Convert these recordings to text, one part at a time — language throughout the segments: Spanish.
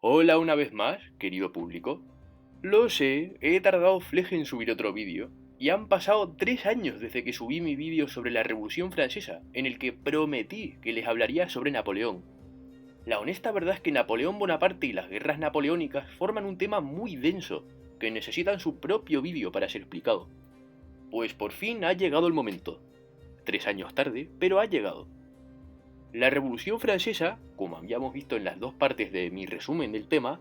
Hola una vez más, querido público. Lo sé, he tardado fleje en subir otro vídeo, y han pasado 3 años desde que subí mi vídeo sobre la Revolución Francesa, en el que prometí que les hablaría sobre Napoleón. La honesta verdad es que Napoleón Bonaparte y las guerras napoleónicas forman un tema muy denso, que necesitan su propio vídeo para ser explicado. Pues por fin ha llegado el momento. 3 años tarde, pero ha llegado. La Revolución Francesa, como habíamos visto en las dos partes de mi resumen del tema,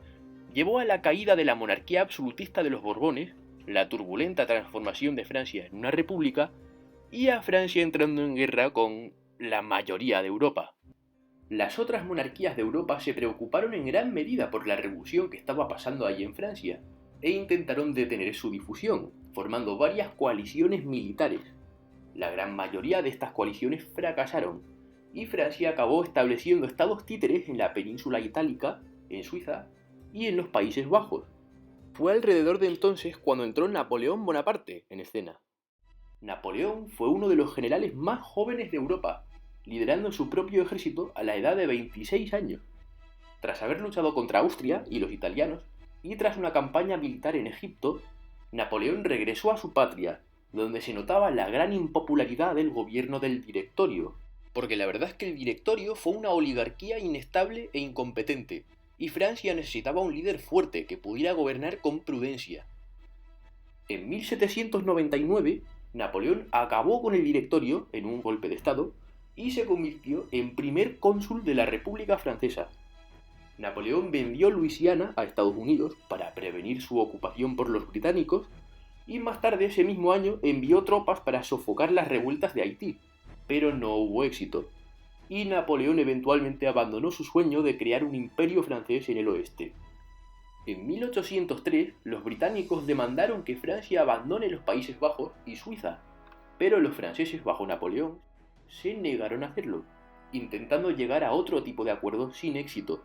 llevó a la caída de la monarquía absolutista de los Borbones, la turbulenta transformación de Francia en una república, y a Francia entrando en guerra con la mayoría de Europa. Las otras monarquías de Europa se preocuparon en gran medida por la revolución que estaba pasando allí en Francia, e intentaron detener su difusión, formando varias coaliciones militares. La gran mayoría de estas coaliciones fracasaron, y Francia acabó estableciendo estados títeres en la península itálica, en Suiza y en los Países Bajos. Fue alrededor de entonces cuando entró Napoleón Bonaparte en escena. Napoleón fue uno de los generales más jóvenes de Europa, liderando su propio ejército a la edad de 26 años. Tras haber luchado contra Austria y los italianos, y tras una campaña militar en Egipto, Napoleón regresó a su patria, donde se notaba la gran impopularidad del gobierno del Directorio, porque la verdad es que el Directorio fue una oligarquía inestable e incompetente, y Francia necesitaba un líder fuerte que pudiera gobernar con prudencia. En 1799, Napoleón acabó con el Directorio en un golpe de Estado y se convirtió en primer cónsul de la República Francesa. Napoleón vendió Luisiana a Estados Unidos para prevenir su ocupación por los británicos y más tarde ese mismo año envió tropas para sofocar las revueltas de Haití, pero no hubo éxito, y Napoleón eventualmente abandonó su sueño de crear un imperio francés en el oeste. En 1803, los británicos demandaron que Francia abandone los Países Bajos y Suiza, pero los franceses bajo Napoleón se negaron a hacerlo, intentando llegar a otro tipo de acuerdo sin éxito.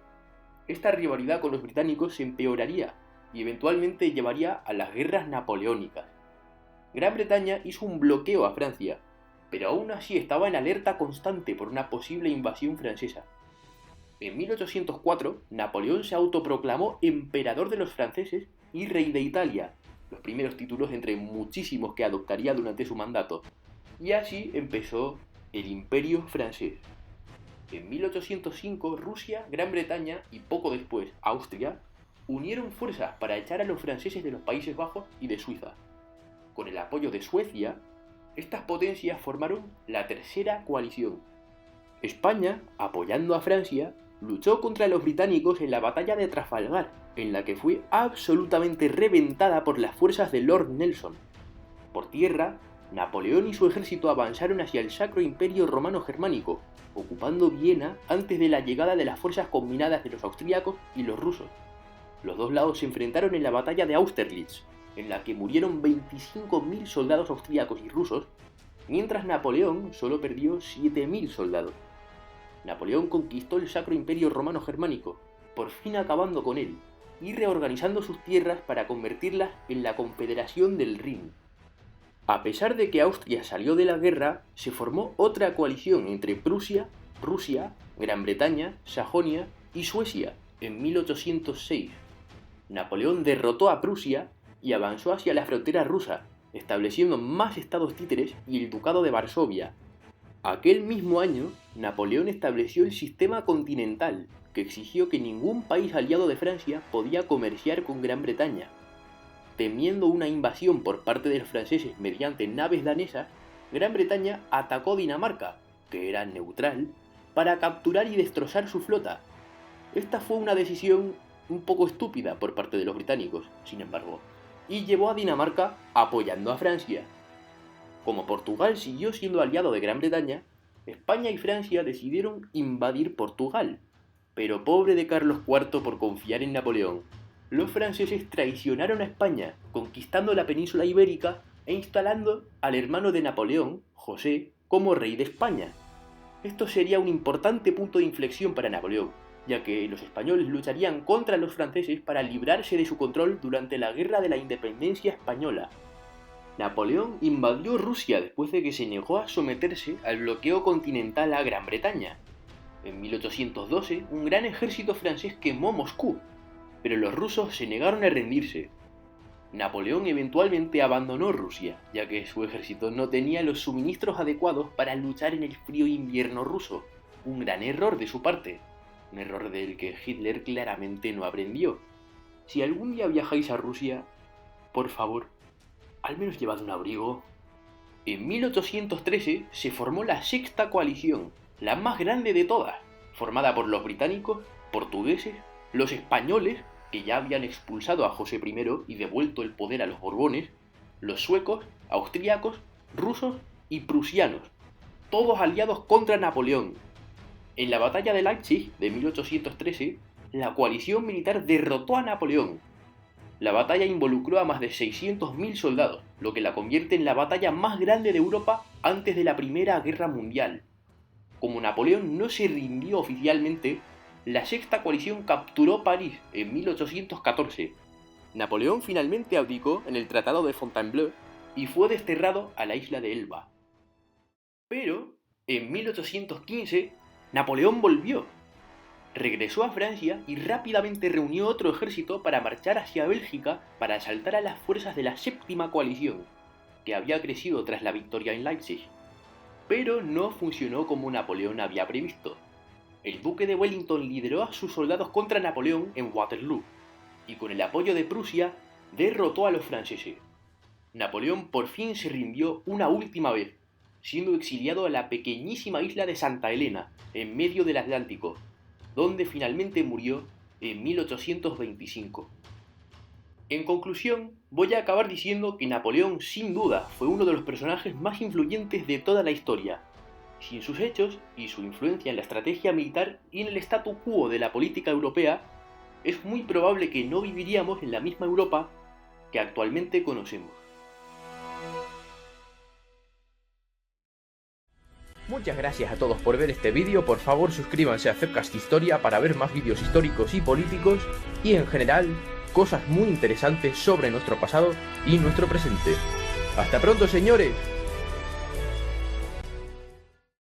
Esta rivalidad con los británicos se empeoraría y eventualmente llevaría a las guerras napoleónicas. Gran Bretaña hizo un bloqueo a Francia, pero aún así estaba en alerta constante por una posible invasión francesa. En 1804, Napoleón se autoproclamó emperador de los franceses y rey de Italia, los primeros títulos entre muchísimos que adoptaría durante su mandato, y así empezó el Imperio francés. En 1805, Rusia, Gran Bretaña y poco después Austria unieron fuerzas para echar a los franceses de los Países Bajos y de Suiza. Con el apoyo de Suecia, estas potencias formaron la Tercera Coalición. España, apoyando a Francia, luchó contra los británicos en la batalla de Trafalgar, en la que fue absolutamente reventada por las fuerzas de Lord Nelson. Por tierra, Napoleón y su ejército avanzaron hacia el Sacro Imperio Romano Germánico, ocupando Viena antes de la llegada de las fuerzas combinadas de los austríacos y los rusos. Los dos lados se enfrentaron en la batalla de Austerlitz, en la que murieron 25.000 soldados austríacos y rusos, mientras Napoleón solo perdió 7.000 soldados. Napoleón conquistó el Sacro Imperio Romano Germánico, por fin acabando con él, y reorganizando sus tierras para convertirlas en la Confederación del Rin. A pesar de que Austria salió de la guerra, se formó otra coalición entre Prusia, Rusia, Gran Bretaña, Sajonia y Suecia en 1806. Napoleón derrotó a Prusia y avanzó hacia la frontera rusa, estableciendo más estados títeres y el Ducado de Varsovia. Aquel mismo año, Napoleón estableció el sistema continental, que exigió que ningún país aliado de Francia podía comerciar con Gran Bretaña. Temiendo una invasión por parte de los franceses mediante naves danesas, Gran Bretaña atacó Dinamarca, que era neutral, para capturar y destrozar su flota. Esta fue una decisión un poco estúpida por parte de los británicos, sin embargo, y llevó a Dinamarca apoyando a Francia. Como Portugal siguió siendo aliado de Gran Bretaña, España y Francia decidieron invadir Portugal, pero pobre de Carlos IV por confiar en Napoleón. Los franceses traicionaron a España, conquistando la península ibérica e instalando al hermano de Napoleón, José, como rey de España. Esto sería un importante punto de inflexión para Napoleón, ya que los españoles lucharían contra los franceses para librarse de su control durante la Guerra de la Independencia Española. Napoleón invadió Rusia después de que se negó a someterse al bloqueo continental a Gran Bretaña. En 1812, un gran ejército francés quemó Moscú, pero los rusos se negaron a rendirse. Napoleón eventualmente abandonó Rusia, ya que su ejército no tenía los suministros adecuados para luchar en el frío invierno ruso, un gran error de su parte, un error del que Hitler claramente no aprendió. Si algún día viajáis a Rusia, por favor, al menos llevad un abrigo. En 1813 se formó la Sexta Coalición, la más grande de todas, formada por los británicos, portugueses, los españoles, que ya habían expulsado a José I y devuelto el poder a los Borbones, los suecos, austríacos, rusos y prusianos, todos aliados contra Napoleón. En la batalla de Leipzig de 1813, la coalición militar derrotó a Napoleón. La batalla involucró a más de 600.000 soldados, lo que la convierte en la batalla más grande de Europa antes de la Primera Guerra Mundial. Como Napoleón no se rindió oficialmente, la Sexta Coalición capturó París en 1814. Napoleón finalmente abdicó en el Tratado de Fontainebleau y fue desterrado a la isla de Elba. Pero, en 1815, Napoleón volvió. Regresó a Francia y rápidamente reunió otro ejército para marchar hacia Bélgica para asaltar a las fuerzas de la Séptima Coalición, que había crecido tras la victoria en Leipzig. Pero no funcionó como Napoleón había previsto. El duque de Wellington lideró a sus soldados contra Napoleón en Waterloo, y con el apoyo de Prusia, derrotó a los franceses. Napoleón por fin se rindió una última vez, siendo exiliado a la pequeñísima isla de Santa Helena, en medio del Atlántico, donde finalmente murió en 1825. En conclusión, voy a acabar diciendo que Napoleón sin duda fue uno de los personajes más influyentes de toda la historia. Sin sus hechos y su influencia en la estrategia militar y en el statu quo de la política europea, es muy probable que no viviríamos en la misma Europa que actualmente conocemos. Muchas gracias a todos por ver este vídeo, por favor suscríbanse a Zepcast Historia para ver más vídeos históricos y políticos, y en general, cosas muy interesantes sobre nuestro pasado y nuestro presente. ¡Hasta pronto, señores!